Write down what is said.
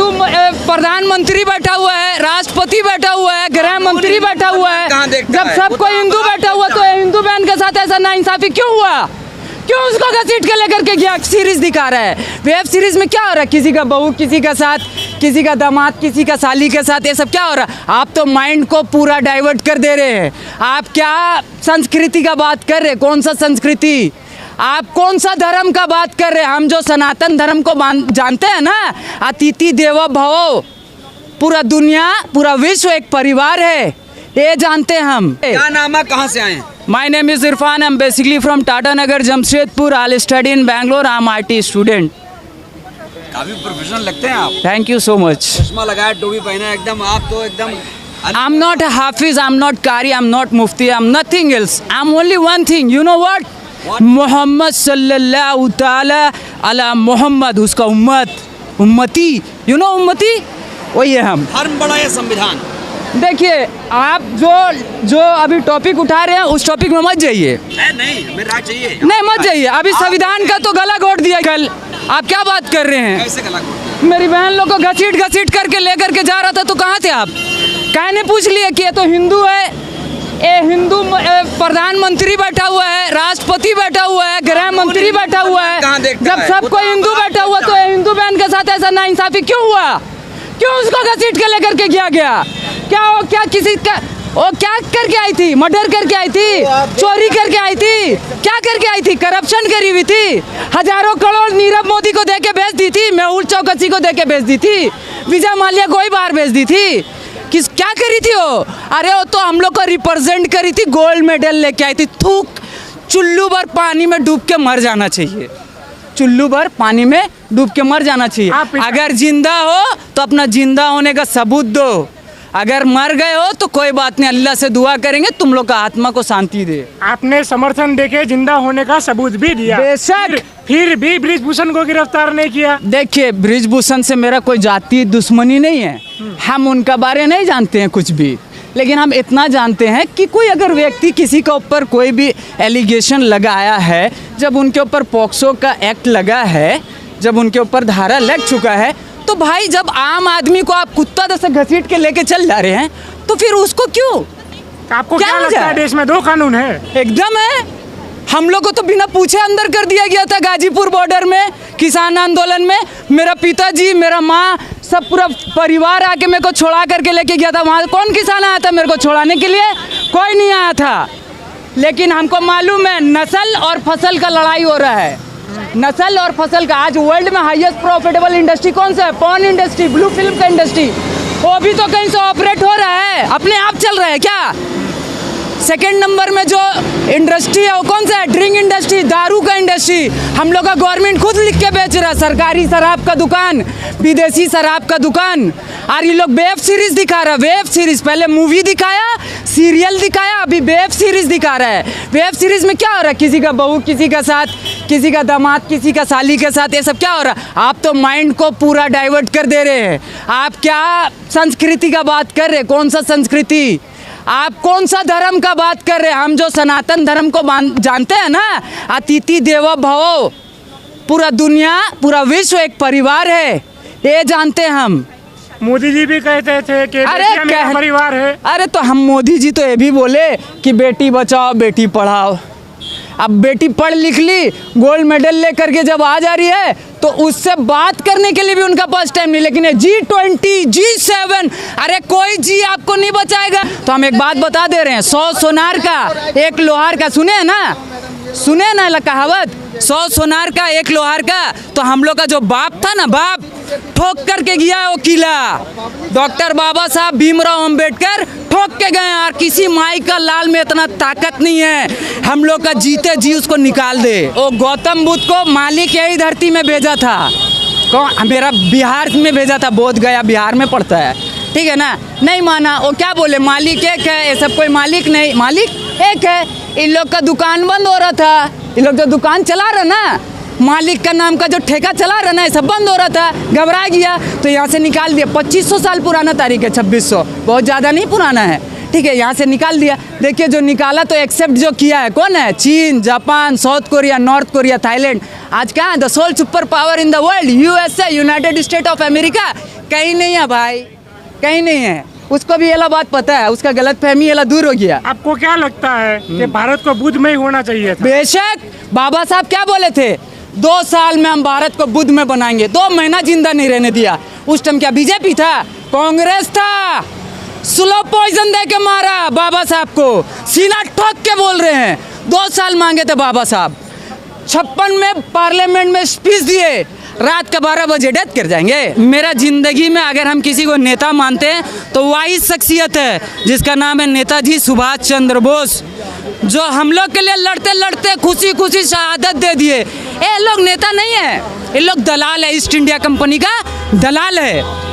प्रधानमंत्री बैठा हुआ है, राष्ट्रपति बैठा हुआ है, गृह मंत्री बैठा हुआ है। जब सब कोई हिंदू बैठा हुआ तो हिंदू बहन के साथ ऐसा नाइंसाफी क्यों हुआ? क्यों उसको घसीट के लेकर के गया? सीरीज दिखा रहा है। वेब सीरीज में क्या हो रहा है? किसी का बहू किसी का साथ, किसी का दामाद किसी का साली के साथ, ये सब क्या हो रहा है? आप तो माइंड को पूरा डाइवर्ट कर दे रहे हैं। आप क्या संस्कृति का बात कर रहे हैं? कौन सा संस्कृति? आप कौन सा धर्म का बात कर रहे हैं? हम जो सनातन धर्म को जानते हैं ना, अतिथि देवो भव, पूरा दुनिया पूरा विश्व एक परिवार है, ये जानते हैं हम। क्या नाम है, कहाँ से आए हैं? My name is Irfan. I'm basically from Tata Nagar, Jamshedpur. I'll study in Bangalore. I'm IT student. काफी प्रोफेशनल लगते हैं आप। Thank you so much. चश्मा लगाया, टोपी पहना, एकदम आप तो एकदम। I'm not a Hafiz. I'm not Qari. I'm not Mufti. I'm nothing else. I'm only one thing. You know what? Muhammad sallallahu ta'ala ala Muhammad. उसका उम्मती. You know उम्मती? वही है हम। धर्म बड़ा या संविधान? देखिए, आप जो अभी टॉपिक उठा रहे हैं उस टॉपिक में मत जाइए। नहीं, हमें राज चाहिए। नहीं, मत जाइए। अभी संविधान का तो गला घोट दिया कल। आप क्या बात कर रहे हैं? कैसे गला घोट? मेरी बहन लोग को घसीट करके लेकर के जा रहा था, तो कहाँ थे आप? कहने पूछ लिए कि ये तो हिंदू है, ये हिंदू प्रधानमंत्री बैठा हुआ है, राष्ट्रपति बैठा हुआ है, गृह मंत्री बैठा हुआ है। जब सब कोई हिंदू बैठा हुआ तो हिंदू बहन के साथ ऐसा नाइंसाफी क्यों हुआ? क्यों उसको घसीट के लेकर के गया? क्या किसी का वो क्या करके आई थी? मर्डर करके आई थी? चोरी करके आई थी? क्या करके आई थी? करप्शन करी हुई थी? हजारों करोड़ नीरव मोदी को देके भेज दी थी, मेहुल चौकसी को देके भेज दी थी, विजय माल्या को ही बाहर भेज दी थी। क्या करी थी वो? अरे वो तो हम लोग को रिप्रेजेंट करी थी, गोल्ड मेडल लेके आई थी। थूक, चुल्लू भर पानी में डूब के मर जाना चाहिए। चुल्लू भर पानी में डूब के मर जाना चाहिए। अगर जिंदा हो तो अपना जिंदा होने का सबूत दो, अगर मर गए हो तो कोई बात नहीं, अल्लाह से दुआ करेंगे तुम लोग का आत्मा को शांति दे। आपने समर्थन देके जिंदा होने का सबूत भी दिया, बेशक, फिर भी बृजभूषण को गिरफ्तार नहीं किया। देखिए, बृजभूषण से मेरा कोई जाति दुश्मनी नहीं है, हम उनका बारे नहीं जानते हैं कुछ भी, लेकिन हम इतना जानते हैं कि कोई अगर व्यक्ति किसी के ऊपर कोई भी एलिगेशन लगाया है, जब उनके ऊपर पॉक्सो का एक्ट लगा है, जब उनके ऊपर धारा लग चुका है, तो भाई जब आम आदमी को आप कुत्ता जैसे घसीट के लेके चल जा रहे हैं तो फिर उसको क्यों? आपको क्या लगता है देश में दो कानून है? एकदम है। हम लोग को तो बिना पूछे अंदर कर दिया गया था गाजीपुर बॉर्डर में, किसान आंदोलन में। मेरा पिताजी, मेरा माँ, सब पूरा परिवार आके मेरे को छोड़ा करके लेके गया था। वहाँ कौन किसान आया था मेरे को छोड़ाने के लिए? कोई नहीं आया था। लेकिन हमको मालूम है नस्ल और फसल का लड़ाई हो रहा है, नस्ल और फसल का। आज वर्ल्ड में हाईएस्ट प्रॉफिटेबल इंडस्ट्री कौन सा है? पॉर्न इंडस्ट्री, ब्लू फिल्म का इंडस्ट्री। वो भी तो कहीं से ऑपरेट हो रहा है, अपने आप चल रहा है क्या? सेकंड नंबर में जो इंडस्ट्री है वो कौन सा है? ड्रिंक इंडस्ट्री, दारू का इंडस्ट्री। हम लोग का गवर्नमेंट खुद लिख के बेच रहा है, सरकारी शराब का दुकान, विदेशी शराब का दुकान। और ये लोग वेब सीरीज दिखा रहा है, वेब सीरीज। पहले मूवी दिखाया, सीरियल दिखाया, अभी वेब सीरीज दिखा रहा है। वेब सीरीज में क्या हो रहा है? किसी का बहू किसी का साथ, किसी का दामाद किसी का साली के साथ, ये सब क्या हो रहा है? आप तो माइंड को पूरा डाइवर्ट कर दे रहे हैं। आप क्या संस्कृति का बात कर रहे हैं? कौन सा संस्कृति? आप कौन सा धर्म का बात कर रहे हैं? हम जो सनातन धर्म को जानते हैं ना, अतिथि देवो भव, पूरा दुनिया पूरा विश्व एक परिवार है, ये जानते हैं हम। मोदी जी भी कहते थे कि मेरा परिवार है। अरे तो हम मोदी जी तो ये भी बोले कि बेटी बचाओ बेटी पढ़ाओ। अब बेटी पढ़ लिख ली, गोल्ड मेडल लेकर के जब आ जा रही है तो उससे बात करने के लिए भी उनका पास टाइम नहीं। लेकिन G20, G7, अरे कोई जी आपको नहीं बचाएगा। तो हम एक बात बता दे रहे हैं, 100 सोनार का 1 लोहार का, सुने ना कहावत, 100 सोनार का 1 लोहार का। तो हम लोग का जो बाप था ना, बाप ठोक करके गया है वो किला। डॉक्टर बाबा साहब भीमराव अंबेडकर ठोक के गए, और किसी माई का लाल में इतना ताकत नहीं है हम लोग का जीते जी उसको निकाल दे। वो गौतम बुद्ध को मालिक यही धरती में भेजा था, कौन? मेरा बिहार में भेजा था, बोध गया बिहार में पड़ता है, ठीक है ना? नहीं माना। वो क्या बोले? मालिक एक है, ये सब कोई मालिक नहीं, मालिक एक है। इन लोग का दुकान बंद हो रहा था, इन लोग जो दुकान चला रहा ना, मालिक का नाम का जो ठेका चला रहा ना, ये सब बंद हो रहा था, घबरा गया तो यहाँ से निकाल दिया। 2500 साल पुराना तारीख है, 2600, बहुत ज़्यादा नहीं पुराना है, ठीक है? यहाँ से निकाल दिया। देखिए जो निकाला तो एक्सेप्ट जो किया है कौन है? चीन, Japan, south Korea, north Korea, Thailand. आज क्या है? The sole super power in the world, USA, United State of America, कहीं नहीं है भाई, कहीं नहीं है। उसको भी ये बात पता है, उसका गलत फहमी ये दूर हो गया। आपको क्या लगता है कि भारत को बुद्धमय होना चाहिए था? बेशक, बाबा साहब क्या बोले थे, 2 साल में हम भारत को बुद्ध में बनाएंगे। 2 महीना जिंदा नहीं रहने दिया। उस टाइम क्या बीजेपी था, कांग्रेस था। स्लो पॉइजन दे के मारा बाबा साहब को, सीना ठोक के बोल रहे हैं। 2 साल मांगे थे बाबा साहब, 56 में पार्लियामेंट में स्पीच दिए, रात के 12 बजे डेथ कर जाएंगे। मेरा जिंदगी में अगर हम किसी को नेता मानते हैं तो वही शख्सियत है जिसका नाम है नेताजी सुभाष चंद्र बोस, जो हम लोग के लिए लड़ते लड़ते खुशी खुशी शहादत दे दिए। ये लोग नेता नहीं है, ये लोग दलाल है, ईस्ट इंडिया कंपनी का दलाल है।